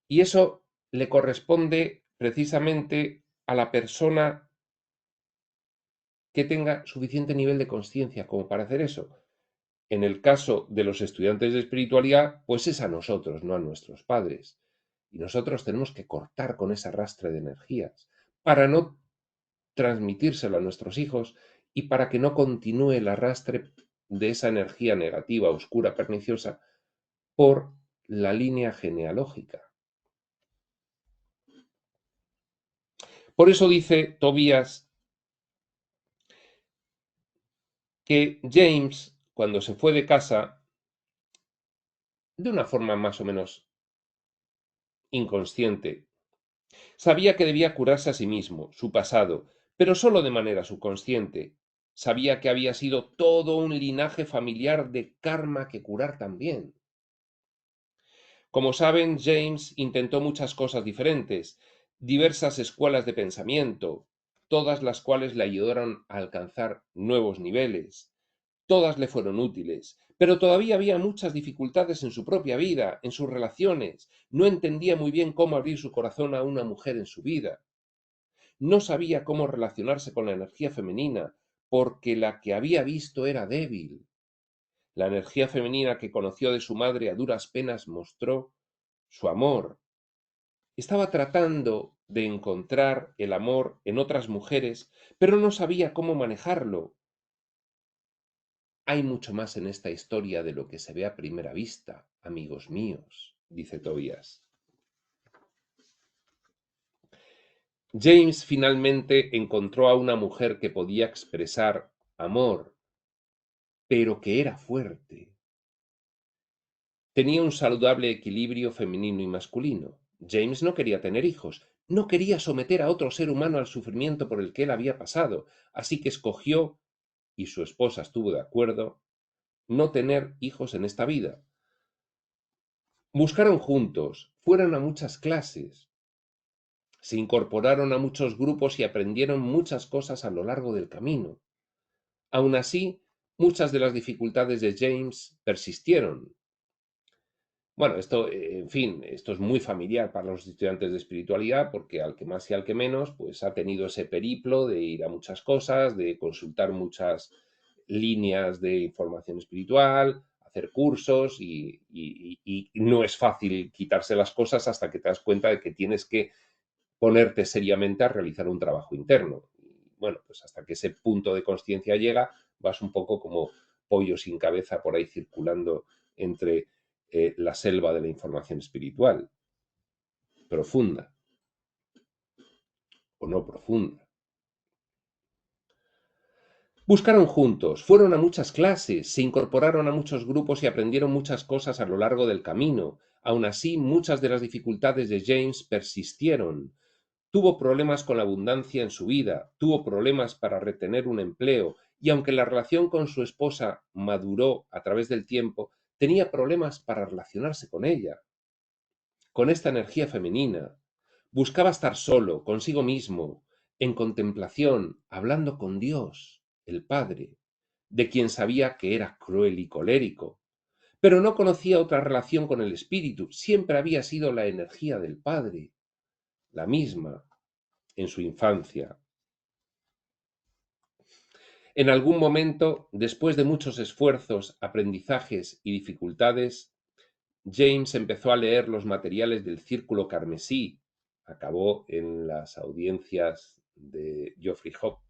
Y eso le corresponde precisamente a la persona que tenga suficiente nivel de conciencia como para hacer eso. En el caso de los estudiantes de espiritualidad, pues es a nosotros, no a nuestros padres. Y nosotros tenemos que cortar con ese arrastre de energías para no transmitírselo a nuestros hijos y para que no continúe el arrastre de esa energía negativa, oscura, perniciosa por la línea genealógica. Por eso dice Tobías que James, cuando se fue de casa, de una forma más o menos inconsciente, sabía que debía curarse a sí mismo, su pasado, pero solo de manera subconsciente. Sabía que había sido todo un linaje familiar de karma que curar también. Como saben, James intentó muchas cosas diferentes, diversas escuelas de pensamiento, todas las cuales le ayudaron a alcanzar nuevos niveles. Todas le fueron útiles, pero todavía había muchas dificultades en su propia vida, en sus relaciones. No entendía muy bien cómo abrir su corazón a una mujer en su vida. No sabía cómo relacionarse con la energía femenina, porque la que había visto era débil. La energía femenina que conoció de su madre a duras penas mostró su amor. Estaba tratando de encontrar el amor en otras mujeres, pero no sabía cómo manejarlo. Hay mucho más en esta historia de lo que se ve a primera vista, amigos míos, dice Tobías. James finalmente encontró a una mujer que podía expresar amor, pero que era fuerte. Tenía un saludable equilibrio femenino y masculino. James no quería tener hijos, no quería someter a otro ser humano al sufrimiento por el que él había pasado, así que escogió, y su esposa estuvo de acuerdo, no tener hijos en esta vida. Buscaron juntos, fueron a muchas clases, se incorporaron a muchos grupos y aprendieron muchas cosas a lo largo del camino. Aun así, muchas de las dificultades de James persistieron. Bueno, esto, en fin, esto es muy familiar para los estudiantes de espiritualidad porque al que más y al que menos, pues ha tenido ese periplo de ir a muchas cosas, de consultar muchas líneas de información espiritual, hacer cursos y no es fácil quitarse las cosas hasta que te das cuenta de que tienes que ponerte seriamente a realizar un trabajo interno. Bueno, pues hasta que ese punto de conciencia llega, vas un poco como pollo sin cabeza por ahí circulando entre la selva de la información espiritual, profunda o no profunda. Buscaron juntos, fueron a muchas clases, se incorporaron a muchos grupos y aprendieron muchas cosas a lo largo del camino. Aun así, muchas de las dificultades de James persistieron. Tuvo problemas con la abundancia en su vida, tuvo problemas para retener un empleo, y aunque la relación con su esposa maduró a través del tiempo, tenía problemas para relacionarse con ella, con esta energía femenina. Buscaba estar solo, consigo mismo, en contemplación, hablando con Dios, el Padre, de quien sabía que era cruel y colérico. Pero no conocía otra relación con el Espíritu, siempre había sido la energía del Padre, la misma en su infancia. En algún momento, después de muchos esfuerzos, aprendizajes y dificultades, James empezó a leer los materiales del Círculo Carmesí. Acabó en las audiencias de Geoffrey Hope.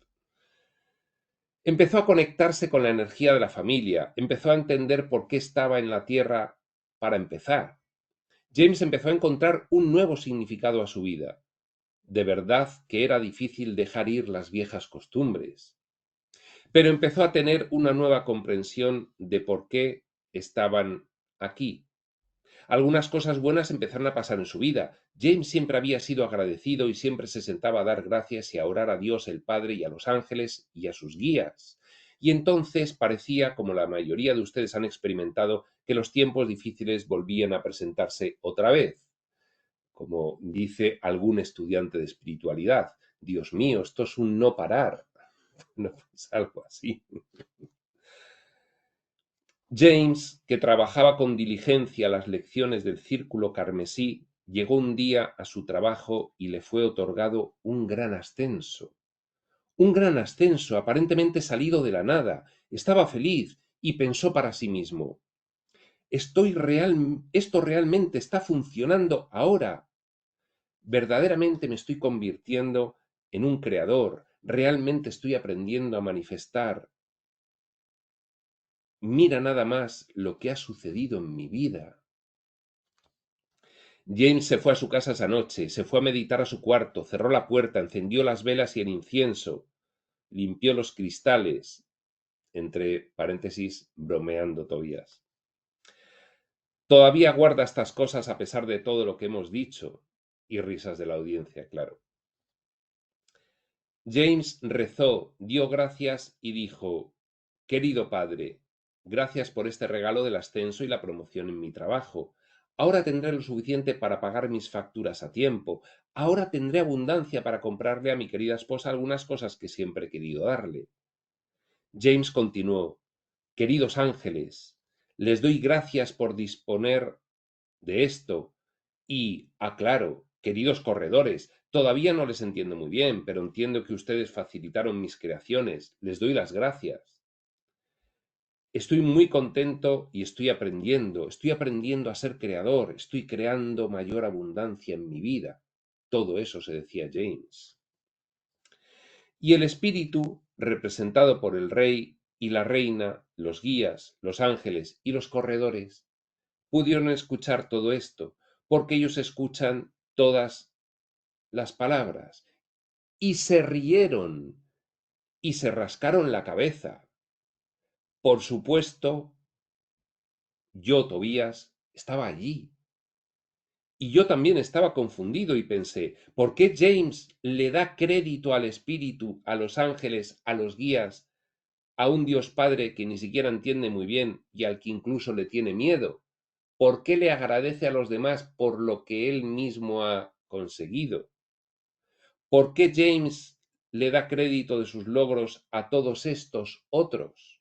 Empezó a conectarse con la energía de la familia, empezó a entender por qué estaba en la Tierra para empezar. James empezó a encontrar un nuevo significado a su vida. De verdad que era difícil dejar ir las viejas costumbres, pero empezó a tener una nueva comprensión de por qué estaban aquí. Algunas cosas buenas empezaron a pasar en su vida. James siempre había sido agradecido y siempre se sentaba a dar gracias y a orar a Dios el Padre y a los ángeles y a sus guías. Y entonces parecía, como la mayoría de ustedes han experimentado, que los tiempos difíciles volvían a presentarse otra vez. Como dice algún estudiante de espiritualidad, Dios mío, esto es un no parar. Bueno, pues algo así. James, que trabajaba con diligencia las lecciones del Círculo Carmesí, llegó un día a su trabajo y le fue otorgado un gran ascenso. Un gran ascenso, aparentemente salido de la nada. Estaba feliz y pensó para sí mismo: esto realmente está funcionando ahora. Verdaderamente me estoy convirtiendo en un creador. Realmente estoy aprendiendo a manifestar. Mira nada más lo que ha sucedido en mi vida. James se fue a su casa esa noche, se fue a meditar a su cuarto, cerró la puerta, encendió las velas y el incienso, limpió los cristales, entre paréntesis, bromeando Tobías. Todavía guarda estas cosas a pesar de todo lo que hemos dicho. Y risas de la audiencia, claro. James rezó, dio gracias y dijo: querido padre, gracias por este regalo del ascenso y la promoción en mi trabajo. Ahora tendré lo suficiente para pagar mis facturas a tiempo. Ahora tendré abundancia para comprarle a mi querida esposa algunas cosas que siempre he querido darle. James continuó: queridos ángeles, les doy gracias por disponer de esto. Y, aclaro, queridos corredores, todavía no les entiendo muy bien, pero entiendo que ustedes facilitaron mis creaciones. Les doy las gracias. Estoy muy contento y estoy aprendiendo a ser creador, estoy creando mayor abundancia en mi vida. Todo eso se decía James. Y el espíritu, representado por el rey y la reina, los guías, los ángeles y los corredores, pudieron escuchar todo esto, porque ellos escuchan todas las palabras, y se rieron y se rascaron la cabeza. Por supuesto, yo, Tobías, estaba allí. Y yo también estaba confundido y pensé: ¿por qué James le da crédito al espíritu, a los ángeles, a los guías, a un Dios Padre que ni siquiera entiende muy bien y al que incluso le tiene miedo? ¿Por qué le agradece a los demás por lo que él mismo ha conseguido? ¿Por qué James le da crédito de sus logros a todos estos otros?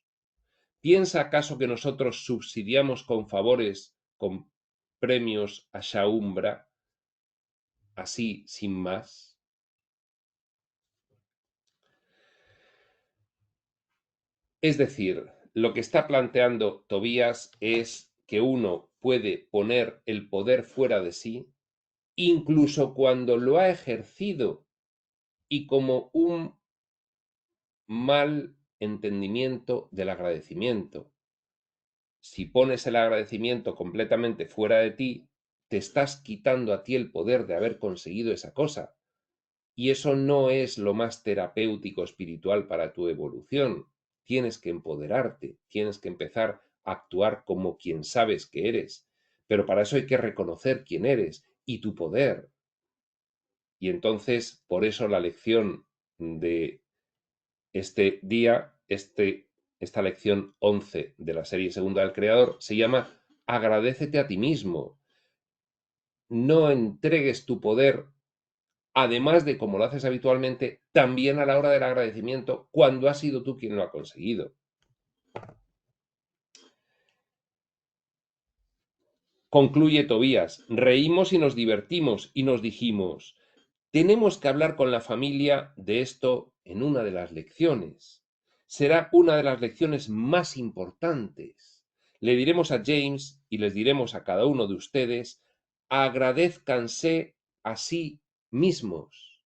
¿Piensa acaso que nosotros subsidiamos con favores, con premios a Shaumbra, así sin más? Es decir, lo que está planteando Tobías es que uno puede poner el poder fuera de sí, incluso cuando lo ha ejercido, y como un mal entendimiento del agradecimiento. Si pones el agradecimiento completamente fuera de ti, te estás quitando a ti el poder de haber conseguido esa cosa. Y eso no es lo más terapéutico espiritual para tu evolución. Tienes que empoderarte, tienes que empezar a actuar como quien sabes que eres. Pero para eso hay que reconocer quién eres y tu poder. Y entonces, por eso la lección de este día, esta lección 11 de la serie Segunda del Creador, se llama Agradécete a ti mismo. No entregues tu poder, además de como lo haces habitualmente, también a la hora del agradecimiento, cuando has sido tú quien lo ha conseguido. Concluye Tobías: reímos y nos divertimos y nos dijimos: tenemos que hablar con la familia de esto en una de las lecciones. Será una de las lecciones más importantes. Le diremos a James y les diremos a cada uno de ustedes: agradézcanse a sí mismos.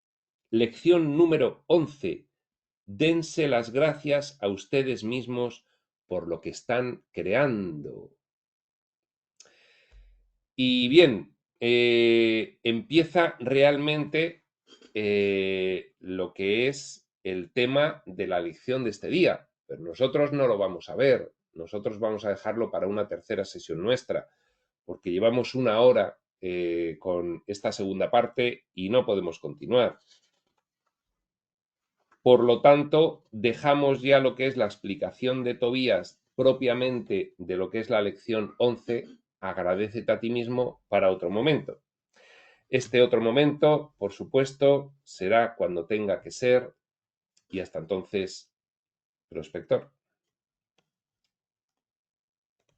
Lección número 11. Dense las gracias a ustedes mismos por lo que están creando. Y bien, empieza realmente lo que es el tema de la lección de este día, pero nosotros no lo vamos a ver, nosotros vamos a dejarlo para una tercera sesión nuestra, porque llevamos una hora con esta segunda parte y no podemos continuar. Por lo tanto, dejamos ya lo que es la explicación de Tobías propiamente de lo que es la lección 11, agradécete a ti mismo, para otro momento. Este otro momento, por supuesto, será cuando tenga que ser y hasta entonces, prospector.